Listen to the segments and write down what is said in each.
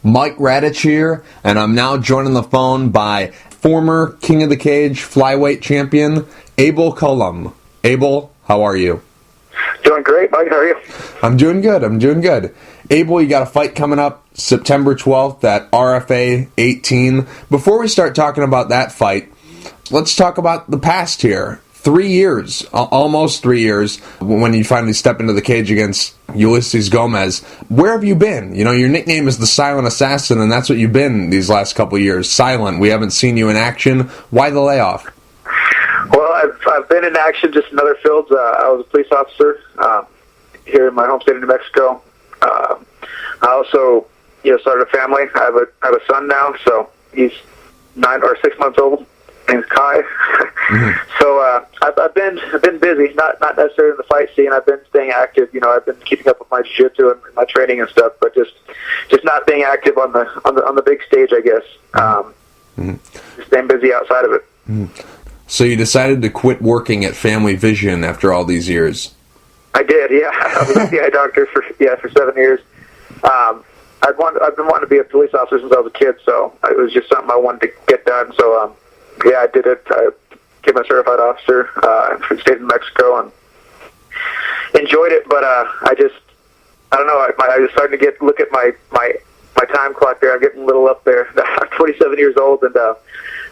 Mike Radich here, and I'm now joined on the phone by former King of the Cage Flyweight champion, Abel Cullum. Abel, how are you? Doing great, Mike. How are you? I'm doing good. Abel, you got a fight coming up September 12th at RFA 18. Before we start talking about that fight, let's talk about the past here. 3 years, almost 3 years, when you finally step into the cage against Ulysses Gomez. Where have you been? You know, your nickname is the Silent Assassin, and that's what you've been these last couple of years. Silent. We haven't seen you in action. Why the layoff? Well, I've been in action just in other fields. I was a police officer here in my home state of New Mexico. I also, started a family. I have a son now, so he's 9 or 6 months old. His name's Kai. So I've been busy, not necessarily in the fight scene. I've been staying active. I've been keeping up with my jiu-jitsu and my training and stuff, but just not being active on the big stage, I guess. Just staying busy outside of it. So you decided to quit working at Family Vision after all these years? I did, yeah. I was the eye doctor for 7 years. I've been wanting to be a police officer since I was a kid, so it was just something I wanted to get done. So I did it. I became a certified officer for the state of New Mexico and enjoyed it. But I don't know. I was starting to look at my time clock there. I'm getting a little up there. I'm 27 years old, and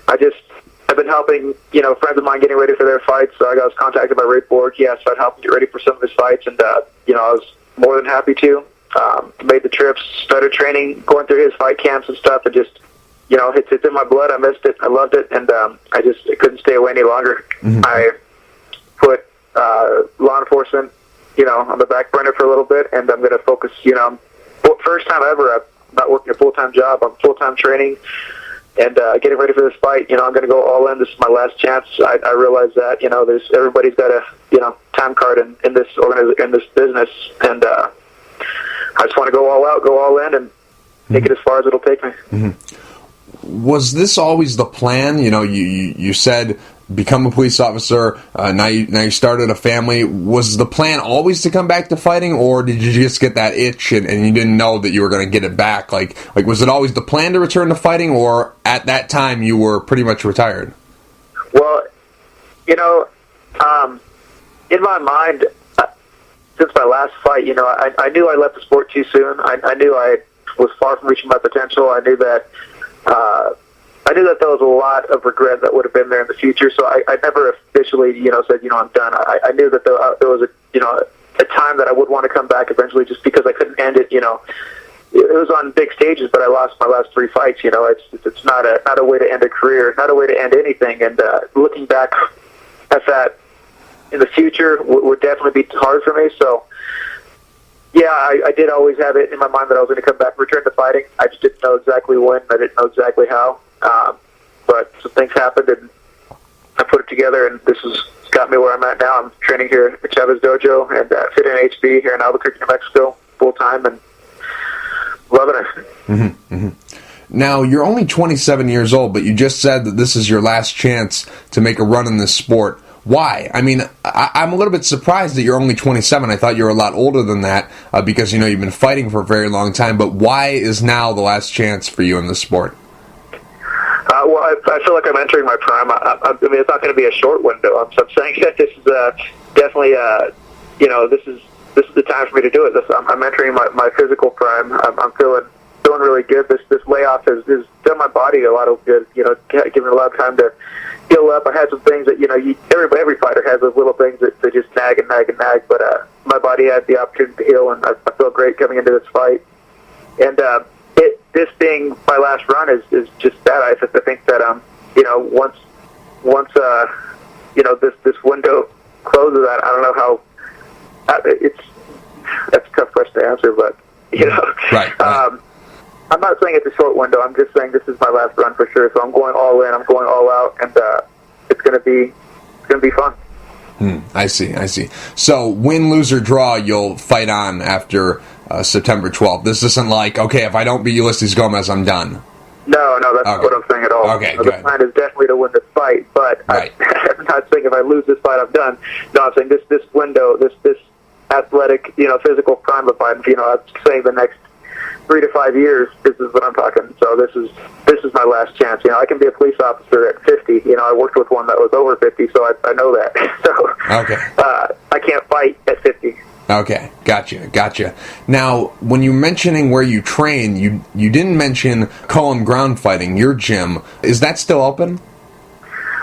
I've been helping friends of mine getting ready for their fights. So I was contacted by Ray Borg. He asked if I'd help him get ready for some of his fights, and I was more than happy to. Made the trips, started training, going through his fight camps and stuff, and just. It's in my blood. I missed it. I loved it, and I couldn't stay away any longer. I put law enforcement, on the back burner for a little bit, and I'm going to focus. First time ever, I'm not working a full-time job. I'm full-time training and getting ready for this fight. I'm going to go all in. This is my last chance. I realize that everybody's got a time card in this in this business, and I just want to go all out, go all in, and take it as far as it'll take me. Was this always the plan? You said become a police officer. Now you started a family. Was the plan always to come back to fighting, or did you just get that itch and you didn't know that you were going to get it back? Like was it always the plan to return to fighting, or at that time you were pretty much retired? Well, in my mind, since my last fight, I knew I left the sport too soon. I knew I was far from reaching my potential. I knew that. There was a lot of regret that would have been there in the future. So I never officially, said, I'm done. I knew that there was a time that I would want to come back eventually, just because I couldn't end it. It was on big stages, but I lost my last 3 fights. It's not a way to end a career, not a way to end anything. And looking back at that in the future would definitely be hard for me. So. Yeah, I did always have it in my mind that I was going to come back and return to fighting. I just didn't know exactly when. I didn't know exactly how. But some things happened, and I put it together, and this has got me where I'm at now. I'm training here at Chavez Dojo and Fit in HB here in Albuquerque, New Mexico, full-time, and loving it. Now, you're only 27 years old, but you just said that this is your last chance to make a run in this sport. Why? I mean, I'm a little bit surprised that you're only 27. I thought you were a lot older than that because, you've been fighting for a very long time. But why is now the last chance for you in this sport? Well, I feel like I'm entering my prime. I mean, it's not going to be a short window. I'm saying that this is definitely, this is the time for me to do it. I'm entering my physical prime. I'm feeling really good. This layoff has done my body a lot of good. Giving a lot of time to heal up. I had some things that every fighter has those little things that they just nag and nag and nag. But my body had the opportunity to heal, and I feel great coming into this fight. And this being my last run is just that. I think that once this window closes, I don't know how. That's a tough question to answer, but Right. I'm not saying it's a short window. I'm just saying this is my last run for sure. So I'm going all in. I'm going all out, and it's going to be fun. I see. So win, lose, or draw, you'll fight on after September 12th. This isn't like, okay, if I don't beat Ulysses Gomez, I'm done. No, that's not what I'm saying at all. Okay, the plan is definitely to win this fight, but right. I'm not saying if I lose this fight, I'm done. No, I'm saying this window, this athletic, physical prime of mine, I'm saying the 3 to 5 years, this is what I'm talking. So this is my last chance. I can be a police officer at 50. I worked with one that was over 50, so I know that. So okay. I can't fight at 50. Okay, gotcha. Now, when you're mentioning where you train, you didn't mention Cullum Ground Fighting, your gym. Is that still open?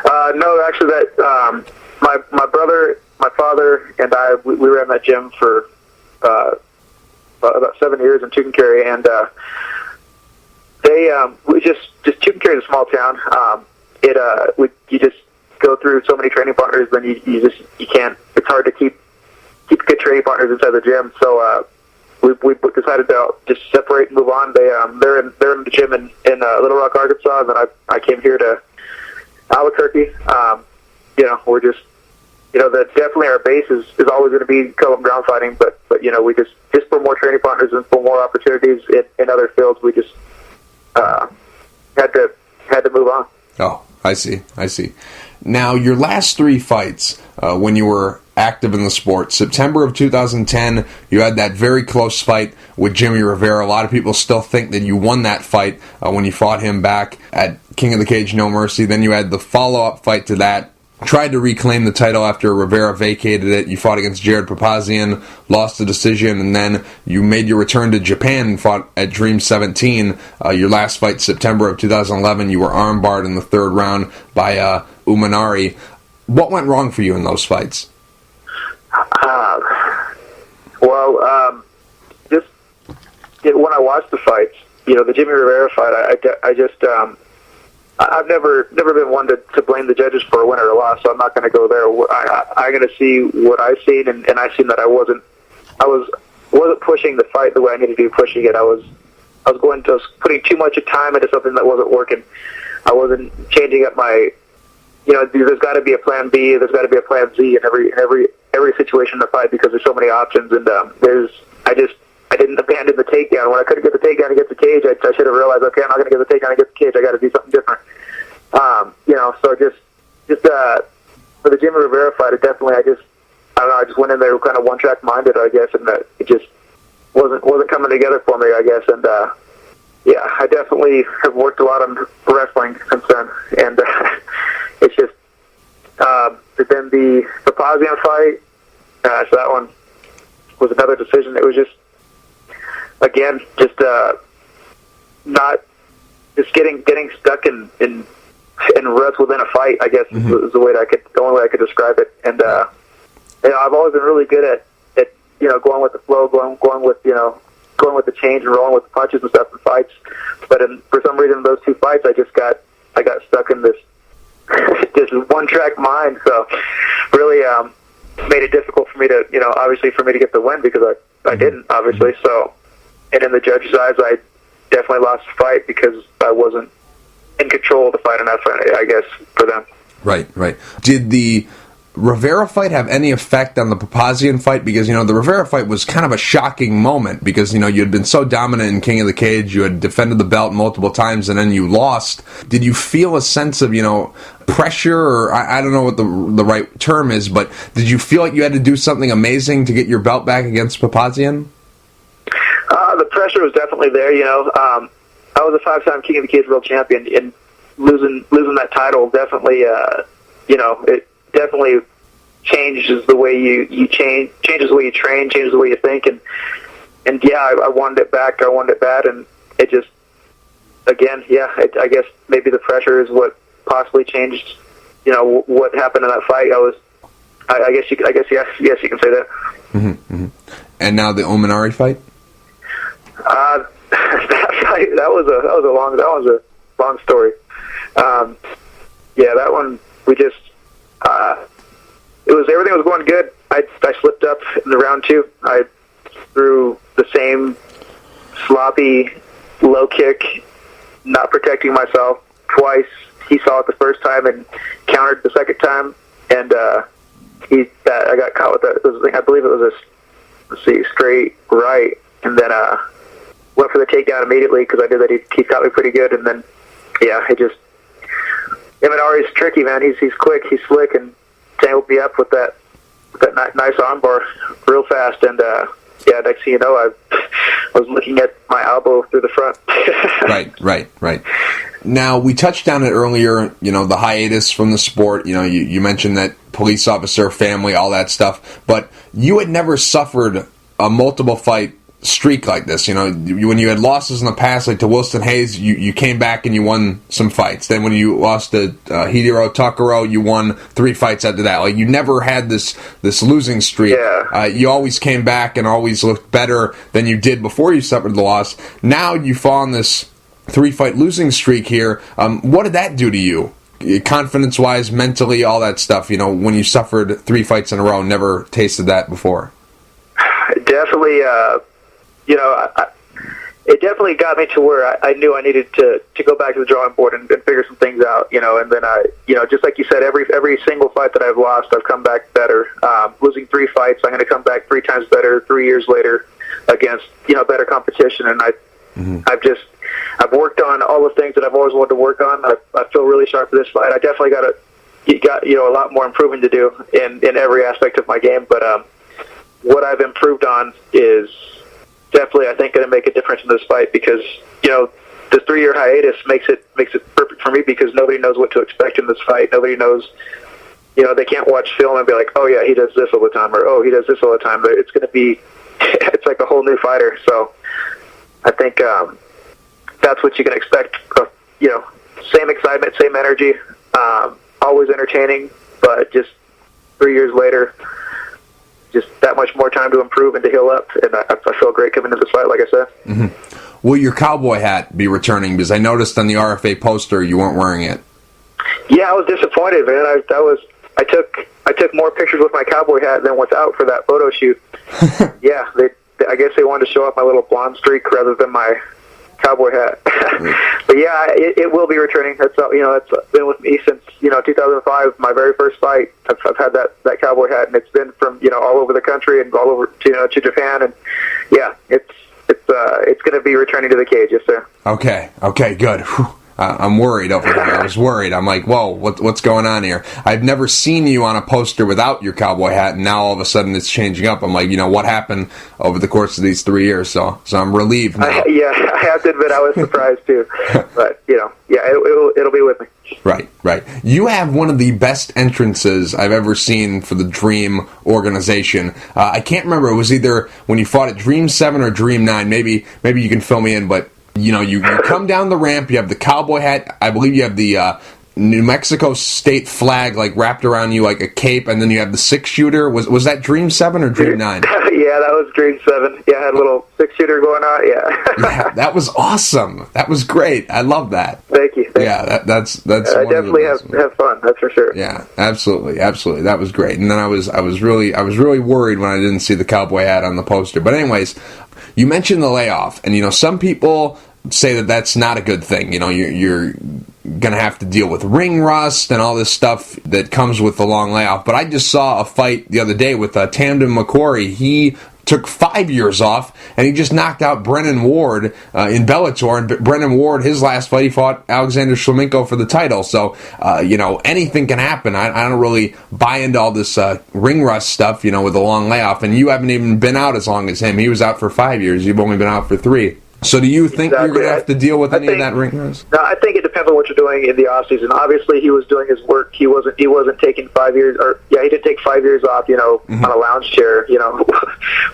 No, actually, that my brother, my father, and I, we ran that gym for about 7 years in Tucumcari, and we just Tucumcari is a small town. You just go through so many training partners, then you can't. It's hard to keep good training partners inside the gym. So we decided to just separate and move on. They're in the gym in Little Rock, Arkansas, and then I came here to Albuquerque. We're just that definitely our base is always going to be Cullum Ground Fighting, but we just for more training partners and for more opportunities in other fields, we just had to move on. Oh, I see. Now, your last 3 fights, when you were active in the sport, September of 2010, you had that very close fight with Jimmy Rivera. A lot of people still think that you won that fight when you fought him back at King of the Cage No Mercy. Then you had the follow-up fight to that, tried to reclaim the title after Rivera vacated it. You fought against Jared Papazian, lost the decision, and then you made your return to Japan and fought at Dream 17. Your last fight, September of 2011, you were armbarred in the 3rd round by Umanari. What went wrong for you in those fights? Just when I watched the fights, the Jimmy Rivera fight, I just I've never been one to blame the judges for a win or a loss, so I'm not going to go there. I'm going to see what I've seen, and I've seen that I wasn't pushing the fight the way I needed to be pushing it. I was putting too much time into something that wasn't working. I wasn't changing up my. There's got to be a plan B. There's got to be a plan Z in every situation in the fight because there's so many options. And I didn't abandon the takedown. When I couldn't get the takedown against the cage, I should have realized, okay, I'm not going to get the takedown against the cage. I got to do something different. So just for the Jimmy Rivera fight, I don't know. I just went in there kind of one-track minded, I guess, and it just wasn't coming together for me, I guess. And I definitely have worked a lot on wrestling since then, and it's just then the Papazian fight. So that one was another decision. It was just again not just getting stuck in ruts within a fight, I guess is the only way I could describe it. And I've always been really good at going with the flow, going with the change and rolling with the punches and stuff in fights. But for some reason, in those 2 fights, I got stuck in this this one track mind. So really made it difficult for me to obviously for me to get the win because I didn't obviously. So and in the judge's eyes, I definitely lost the fight because I wasn't in control of the fight enough, I guess, for them. Right. Did the Rivera fight have any effect on the Papazian fight? Because, the Rivera fight was kind of a shocking moment because, you had been so dominant in King of the Cage, you had defended the belt multiple times, and then you lost. Did you feel a sense of, pressure, or I don't know what the right term is, but did you feel like you had to do something amazing to get your belt back against Papazian? The pressure was definitely there, I was a 5-time King of the Cage world champion, and losing that title definitely, it definitely changes the way you changes the way you train, changes the way you think, and I wanted it back. I wanted it bad, and it just again, I guess maybe the pressure is what possibly changed. What happened in that fight. I guess you can say that. Mm-hmm. And now the Omanari fight. That fight that was a long story. That one we just. Everything was going good. I slipped up in the round 2. I threw the same sloppy low kick, not protecting myself twice. He saw it the first time and countered the second time, and I got caught with that. I believe it was a straight right, and then went for the takedown immediately because I knew that he caught me pretty good, and then it just. Imanari's tricky, man. He's quick, he's slick, and tangled me up with that nice armbar real fast, and yeah, next thing you know, I was looking at my elbow through the front. Right. Now, we touched on it earlier, the hiatus from the sport. You mentioned that police officer, family, all that stuff. But you had never suffered a multiple fight streak like this. When you had losses in the past, like to Wilson Hayes, you came back and you won some fights. Then when you lost to Hideo Takaro, you won 3 fights after that. Like, you never had this losing streak. Yeah. You always came back and always looked better than you did before you suffered the loss. Now you fall on this 3-fight losing streak here. What did that do to you? Confidence-wise, mentally, all that stuff, when you suffered 3 fights in a row, never tasted that before. Definitely, it definitely got me to where I knew I needed to go back to the drawing board and figure some things out, and then just like you said, every single fight that I've lost, I've come back better. Losing 3 fights, I'm going to come back 3 times better 3 years later against, better competition, and I've worked on all the things that I've always wanted to work on. I feel really sharp for this fight. I definitely got a lot more improving to do in every aspect of my game, but what I've improved on is definitely, I think, going to make a difference in this fight, because this 3-year hiatus makes it perfect for me, because nobody knows what to expect in this fight. Nobody knows, they can't watch film and be like, oh yeah, he does this all the time, or oh, he does this all the time. It's going to be, it's like a whole new fighter. So I think that's what you can expect. Same excitement, same energy, always entertaining, but just 3 years later, just that much more time to improve and to heal up, and I feel great coming into this fight, like I said. Mm-hmm. Will your cowboy hat be returning? Because I noticed on the RFA poster you weren't wearing it. Yeah, I was disappointed, man. I took more pictures with my cowboy hat than without for that photo shoot. Yeah, I guess they wanted to show off my little blonde streak rather than my cowboy hat. But yeah, it will be returning. That's been with me since 2005, my very first fight. I've had that cowboy hat, and it's been from all over the country and all over to Japan, and yeah, it's going to be returning to the cage, yes sir. Okay, good. Whew. I'm worried over here. I was worried. I'm like, whoa, what's going on here? I've never seen you on a poster without your cowboy hat, and now all of a sudden it's changing up. I'm like, what happened over the course of these 3 years? So I'm relieved now. I have to admit I was surprised too. But, it'll be with me. Right. You have one of the best entrances I've ever seen for the Dream organization. I can't remember. It was either when you fought at Dream 7 or Dream 9. Maybe you can fill me in, but you come down the ramp, you have the cowboy hat, I believe you have the New Mexico state flag wrapped around you like a cape, and then you have the 6-shooter. Was that Dream 7 or Dream 9? Yeah, that was Dream 7. Yeah, I had a little 6-shooter going on, yeah. That was awesome. That was great. I love that. Thank you. Yeah, that's I definitely have fun, that's for sure. Yeah, absolutely. That was great. And then I was really worried when I didn't see the cowboy hat on the poster. But anyways, you mentioned the layoff, and some people say that that's not a good thing. You're going to have to deal with ring rust and all this stuff that comes with the long layoff. But I just saw a fight the other day with Tamden McCrory. He took 5 years off, and he just knocked out Brennan Ward in Bellator. And Brennan Ward, his last fight, he fought Alexander Shlemenko for the title. So, anything can happen. I don't really buy into all this ring rust stuff, with a long layoff. And you haven't even been out as long as him. He was out for 5 years. You've only been out for 3. So do you think you're going to have to deal with any of that ring rust? No, I think it depends on what you're doing in the off season. Obviously, he was doing his work. He wasn't taking 5 years, he didn't take 5 years off, Mm-hmm. on a lounge chair,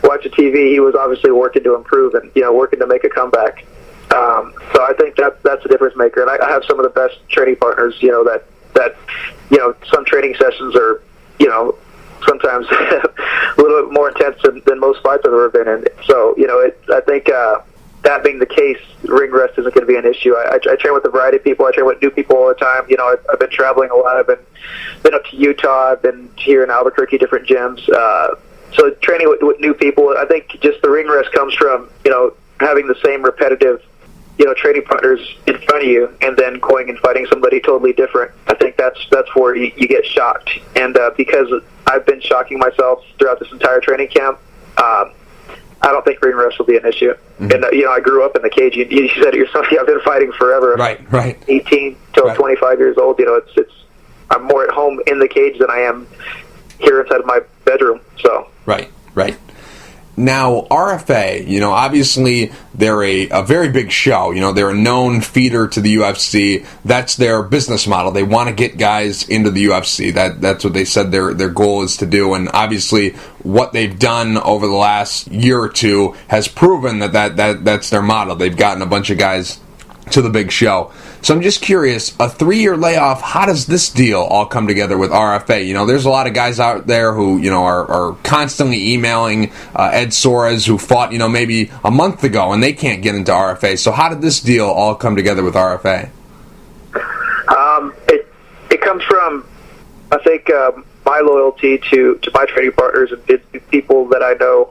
watching TV. He was obviously working to improve and, working to make a comeback. So I think that's a difference maker. And I have some of the best training partners, that some training sessions are, sometimes a little bit more intense than most fights I've ever been in. So, I think, that being the case, ring rust isn't going to be an issue. I train with a variety of people. I train with new people all the time. I've been traveling a lot. I've been up to Utah. I've been here in Albuquerque, different gyms. So training with new people, I think just the ring rust comes from, having the same repetitive, training partners in front of you and then going and fighting somebody totally different. I think that's where you get shocked. And because I've been shocking myself throughout this entire training camp, I don't think ring rust will be an issue. Mm-hmm. And, I grew up in the cage. You said it yourself. I've been fighting forever. Right. 18 till 25 years old. I'm more at home in the cage than I am here inside of my bedroom. So. Right. Now, RFA, obviously they're a very big show. They're a known feeder to the UFC. That's their business model. They want to get guys into the UFC. That's what they said their goal is to do. And obviously what they've done over the last year or two has proven that's their model. They've gotten a bunch of guys to the big show. So I'm just curious, a 3-year layoff, how does this deal all come together with RFA? There's a lot of guys out there who, are constantly emailing Ed Soares, who fought, maybe a month ago, and they can't get into RFA. So how did this deal all come together with RFA? It comes from, I think, my loyalty to my training partners and people that I know.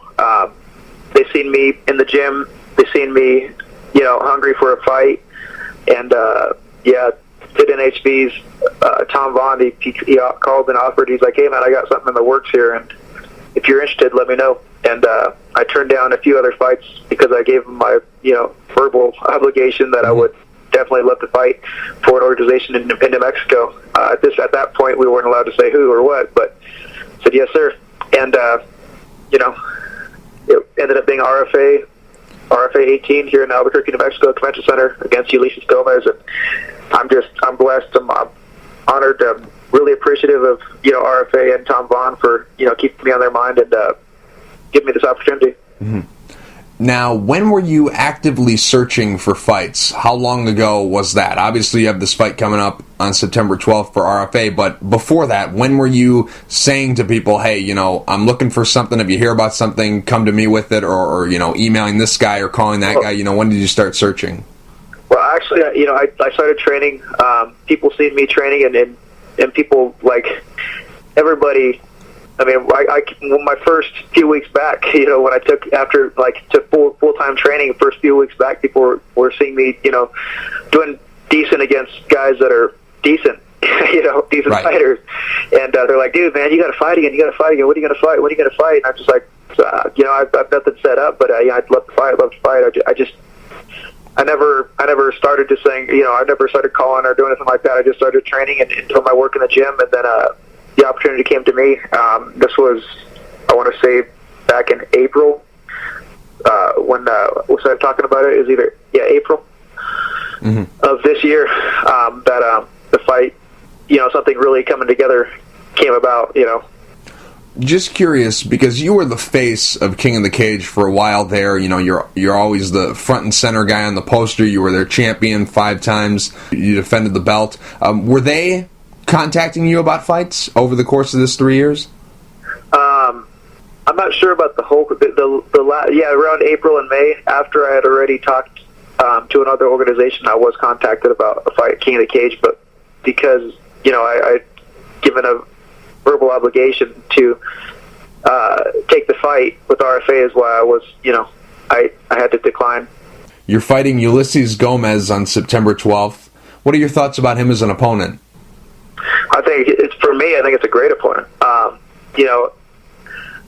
They've seen me in the gym. They've seen me, hungry for a fight. And, did NHB's Tom Vaughn, he called and offered. He's like, hey, man, I got something in the works here, and if you're interested, let me know. And I turned down a few other fights because I gave him my, verbal obligation that I would definitely love to fight for an organization in New Mexico. At that point, we weren't allowed to say who or what, but I said, yes, sir. And, it ended up being RFA 18 here in Albuquerque, New Mexico Convention Center against Ulysses Gomez, and I'm blessed. I'm honored. I'm really appreciative of RFA and Tom Vaughn for keeping me on their mind and giving me this opportunity. Mm-hmm. Now, when were you actively searching for fights? How long ago was that? Obviously, you have this fight coming up on September 12th for RFA, but before that, when were you saying to people, hey, I'm looking for something. If you hear about something, come to me with it, or emailing this guy or calling that guy? When did you start searching? Well, actually, I started training. People seen me training, and people, like, everybody. I mean, my first few weeks back, when I took full-time training, first few weeks back, people were seeing me, doing decent against guys that are decent, decent right. fighters. And they're like, dude, man, you got to fight again. What are you going to fight? And I'm just like, I've nothing set up, but I'd love to fight. I never started just saying, I never started calling or doing anything like that. I just started training and doing my work in the gym, and then the opportunity came to me. This was, I want to say, back in April. When we started talking about it, April of this year. That the fight, something really coming together came about. Just curious, because you were the face of King of the Cage for a while there. You're always the front and center guy on the poster. You were their champion 5 times. You defended the belt. Were they contacting you about fights over the course of this 3 years? I'm not sure about the whole around April and May, after I had already talked to another organization. I was contacted about a fight, King of the Cage, but because I'd given a verbal obligation to take the fight with RFA, is why I was I had to decline. You're fighting Ulysses Gomez on September 12th. What are your thoughts about him as an opponent? I think it's a great opponent.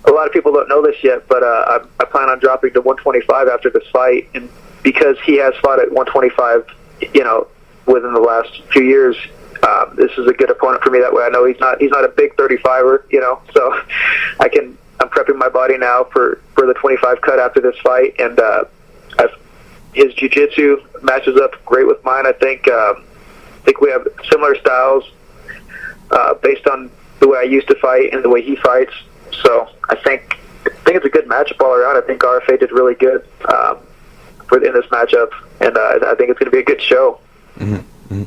A lot of people don't know this yet, but I plan on dropping to 125 after this fight, and because he has fought at 125, within the last few years, this is a good opponent for me. That way, I know he's not a big 35er, so I'm prepping my body now for the 25 cut after this fight, and his jiu-jitsu matches up great with mine. I think we have similar styles based on the way I used to fight and the way he fights. So I think it's a good matchup all around. I think RFA did really good in this matchup, and I think it's going to be a good show. Mm-hmm.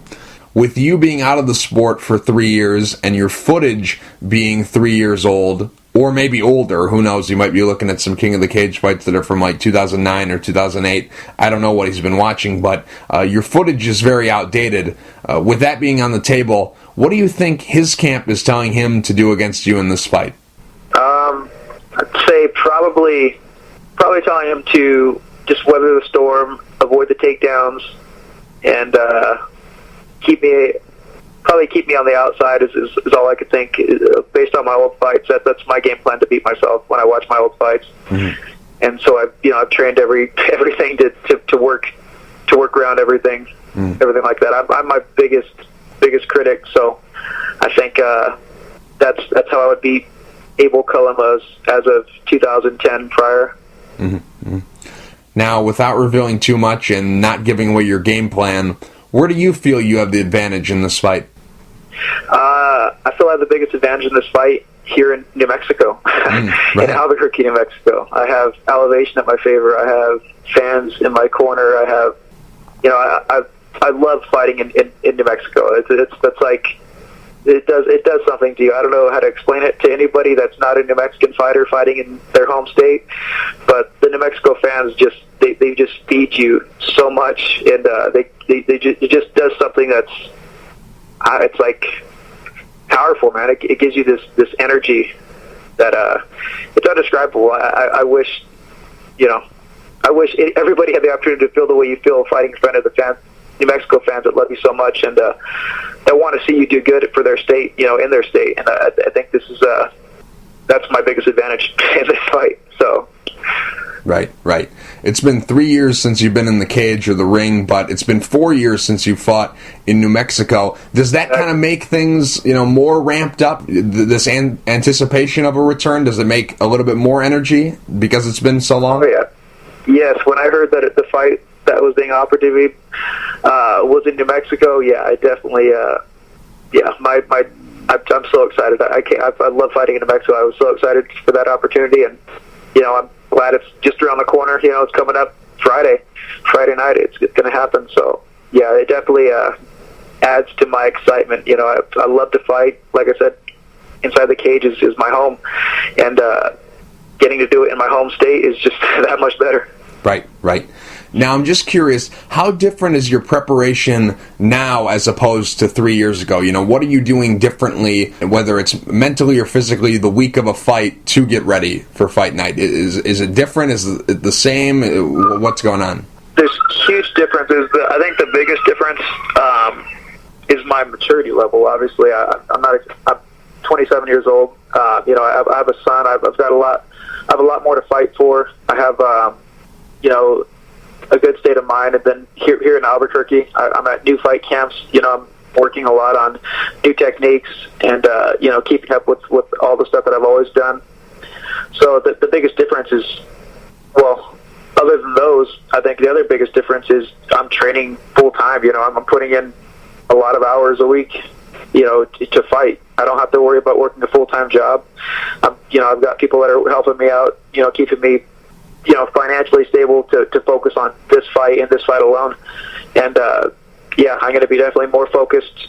With you being out of the sport for 3 years and your footage being 3 years old, or maybe older, who knows, you might be looking at some King of the Cage fights that are from like 2009 or 2008. I don't know what he's been watching, but your footage is very outdated. With that being on the table, what do you think his camp is telling him to do against you in this fight? I'd say probably telling him to just weather the storm, avoid the takedowns, and keep me on the outside is all I could think. Based on my old fights, that's my game plan to beat myself when I watch my old fights. Mm-hmm. And so I've trained everything to work around everything, everything like that. I'm my biggest critic, so I think that's how I would beat Abel Cullum as of 2010 prior. Mm-hmm. Now, without revealing too much and not giving away your game plan, where do you feel you have the advantage in this fight? I feel I have the biggest advantage in this fight here in New Mexico, right. in Albuquerque, New Mexico. I have elevation at my favor. I have fans in my corner. I have, I love fighting in New Mexico. That's like, it does something to you. I don't know how to explain it to anybody that's not a New Mexican fighter fighting in their home state, but the New Mexico fans they just feed you so much, and it just does something that's it's like powerful, man. It gives you this energy that it's undescribable. I wish everybody had the opportunity to feel the way you feel fighting in front of the fans, New Mexico fans that love you so much and that want to see you do good for their state, in their state. And I think this is that's my biggest advantage in this fight. So. Right. It's been 3 years since you've been in the cage or the ring, but it's been 4 years since you fought in New Mexico. Does that kind of make things, more ramped up? This anticipation of a return, does it make a little bit more energy because it's been so long? Oh, yeah. Yes, when I heard that the fight that was being offered to me was in New Mexico, yeah, I definitely, I'm so excited. I love fighting in New Mexico. I was so excited for that opportunity, and I'm glad it's just around the corner. It's coming up Friday night. It's going to happen. So yeah, it definitely adds to my excitement. I love to fight. Like I said, inside the cage is my home, and getting to do it in my home state is just that much better. Right. Now, I'm just curious, how different is your preparation now as opposed to 3 years ago? What are you doing differently, whether it's mentally or physically, the week of a fight to get ready for fight night? Is it different? Is it the same? What's going on? There's huge differences. I think the biggest difference is my maturity level. Obviously, I'm 27 years old. I have a son. I've got I have a lot more to fight for. I have, a good state of mind. And then here in Albuquerque, I'm at new fight camps. I'm working a lot on new techniques and, keeping up with all the stuff that I've always done. So the biggest difference is, well, other than those, I think the other biggest difference is I'm training full time. I'm putting in a lot of hours a week, to fight. I don't have to worry about working a full-time job. I've got people that are helping me out, keeping me, financially stable to focus on this fight and this fight alone. And, I'm going to be definitely more focused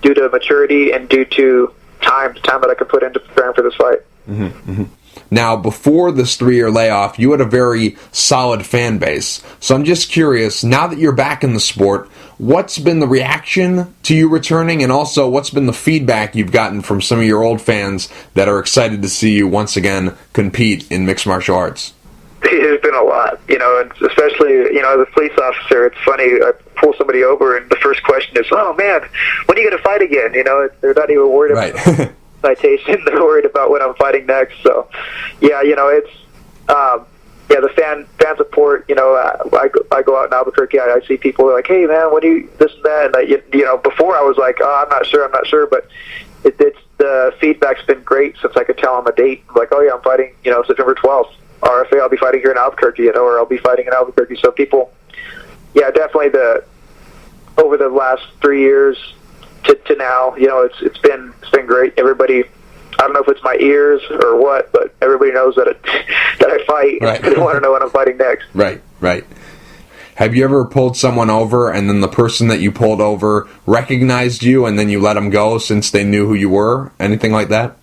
due to maturity and due to time that I can put into preparing for this fight. Mm-hmm. Now, before this 3-year layoff, you had a very solid fan base. So I'm just curious, now that you're back in the sport, what's been the reaction to you returning, and also what's been the feedback you've gotten from some of your old fans that are excited to see you once again compete in mixed martial arts? There's been a lot, and especially, as a police officer, it's funny, I pull somebody over and the first question is, oh man, when are you going to fight again? They're not even worried about citation, they're worried about when I'm fighting next. So, yeah, it's, the fan support, I go out in Albuquerque, I see people like, hey man, what do you, this and that, and before I was like, oh, I'm not sure, but it's the feedback's been great since I could tell them a date. I'm like, oh yeah, I'm fighting, September 12th. RFA, I'll be fighting here in Albuquerque, or I'll be fighting in Albuquerque. So people, yeah, definitely over the last 3 years to now, it's been great. Everybody, I don't know if it's my ears or what, but everybody knows that I fight. Right. They want to know when I'm fighting next. Right. Have you ever pulled someone over and then the person that you pulled over recognized you and then you let them go since they knew who you were? Anything like that?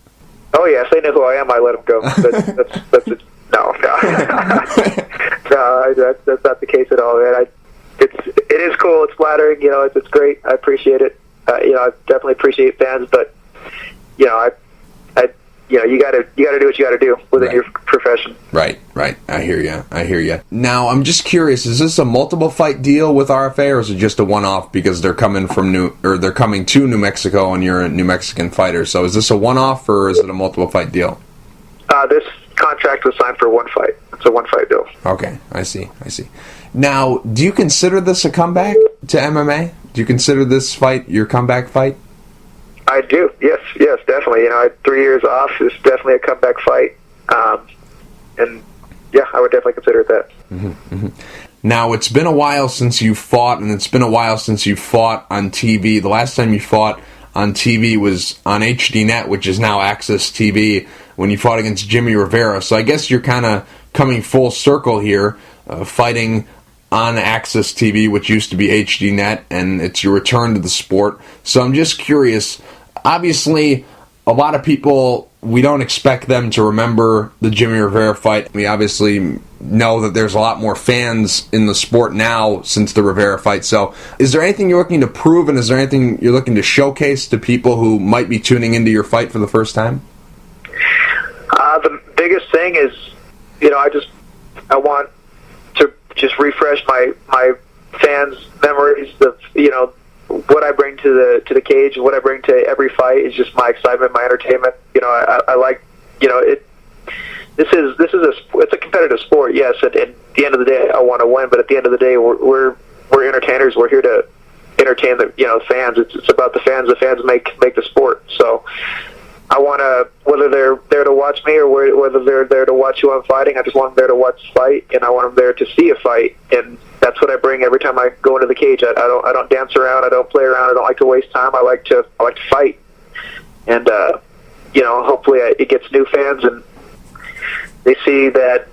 Oh yeah, if they know who I am, I let them go. That's it. No, that's not the case at all, man. It is cool. It's flattering. It's great. I appreciate it. I definitely appreciate fans, but you gotta do what you gotta do within your profession. Right. I hear you. Now, I'm just curious: is this a multiple fight deal with RFA, or is it just a one-off because they're coming they're coming to New Mexico and you're a New Mexican fighter? So, is this a one-off or is it a multiple fight deal? This contract was signed for one fight. It's a one-fight deal. Okay, I see. Now, do you consider this a comeback to MMA? Do you consider this fight your comeback fight? I I do. Yes, definitely. You know, I had 3 years off. It's definitely a comeback fight. And yeah, I would definitely consider it that. Now, it's been a while since you fought, and it's been a while since you fought on TV. The last time you fought on TV was on HDNet, which is now Access TV, when you fought against Jimmy Rivera. So I guess you're kind of coming full circle here, fighting on Access TV, which used to be HDNet, and it's your return to the sport. So I'm just curious, obviously, a lot of people, we don't expect them to remember the Jimmy Rivera fight. We obviously know that there's a lot more fans in the sport now since the Rivera fight. So is there anything you're looking to prove, and is there anything you're looking to showcase to people who might be tuning into your fight for the first time? The biggest thing is, you know, I want to just refresh my fans' memories of, you know, what I bring to the cage, what I bring to every fight is just my excitement, my entertainment. You know, I like, you know, it's a competitive sport, yes. And at the end of the day, I want to win, but at the end of the day, we're entertainers. We're here to entertain the fans. It's about the fans. The fans make the sport. So I want to, whether they're there to watch me or whether they're there to watch who I'm fighting, I just want them there to watch the fight, and I want them there to see a fight. And that's what I bring every time I go into the cage. I don't dance around. I don't play around. I don't like to waste time. I like to fight. And you know, hopefully it gets new fans, and they see that,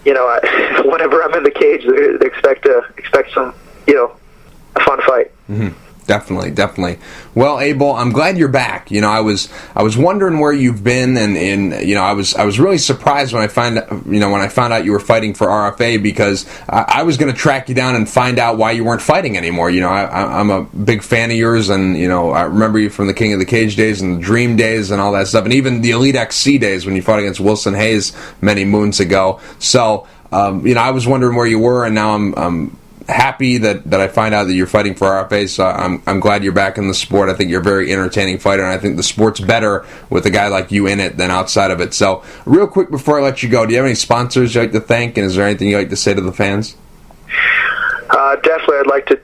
you know, whenever I'm in the cage, they expect some, you know, a fun fight. Mm-hmm. Definitely. Well, Abel, I'm glad you're back. You know, I was wondering where you've been, and you know, I was really surprised when I found out you were fighting for RFA, because I was going to track you down and find out why you weren't fighting anymore. You know, I'm a big fan of yours, and you know, I remember you from the King of the Cage days and the Dream days and all that stuff, and even the Elite XC days when you fought against Wilson Hayes many moons ago. So, you know, I was wondering where you were, and now I'm happy that I find out that you're fighting for RFA, so I'm glad you're back in the sport. I think you're a very entertaining fighter, and I think the sport's better with a guy like you in it than outside of it. So, real quick before I let you go, do you have any sponsors you'd like to thank, and is there anything you'd like to say to the fans? Definitely, I'd like to,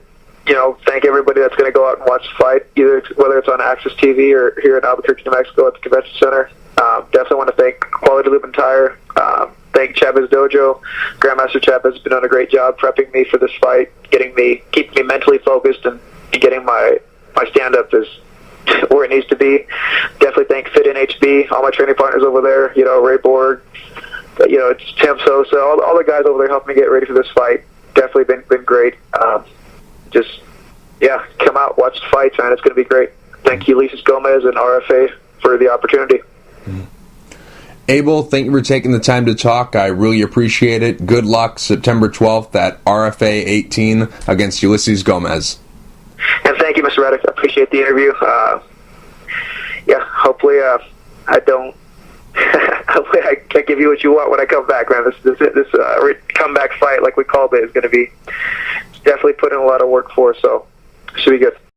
you know, thank everybody that's going to go out and watch the fight, whether it's on Access TV or here in Albuquerque, New Mexico at the Convention Center. Definitely want to thank Quality Lube and Tire. Thank Chavez Dojo. Grandmaster Chavez has been doing a great job prepping me for this fight, keeping me mentally focused, and getting my stand-up is where it needs to be. Definitely thank Fit NHB, all my training partners over there, you know, Ray Borg, you know, it's Tim Sosa, all the guys over there helping me get ready for this fight. Definitely been great. Just, yeah, come out, watch the fights, man. It's going to be great. Thank you, Ulysses Gomez and RFA, for the opportunity. Mm-hmm. Abel, thank you for taking the time to talk. I really appreciate it. Good luck September 12th at RFA 18 against Ulysses Gomez. And thank you, Mr. Radich. I appreciate the interview. Yeah, hopefully hopefully I can give you what you want when I come back, man. This comeback fight, like we called it, is going to be definitely put in a lot of work for, so it should be good.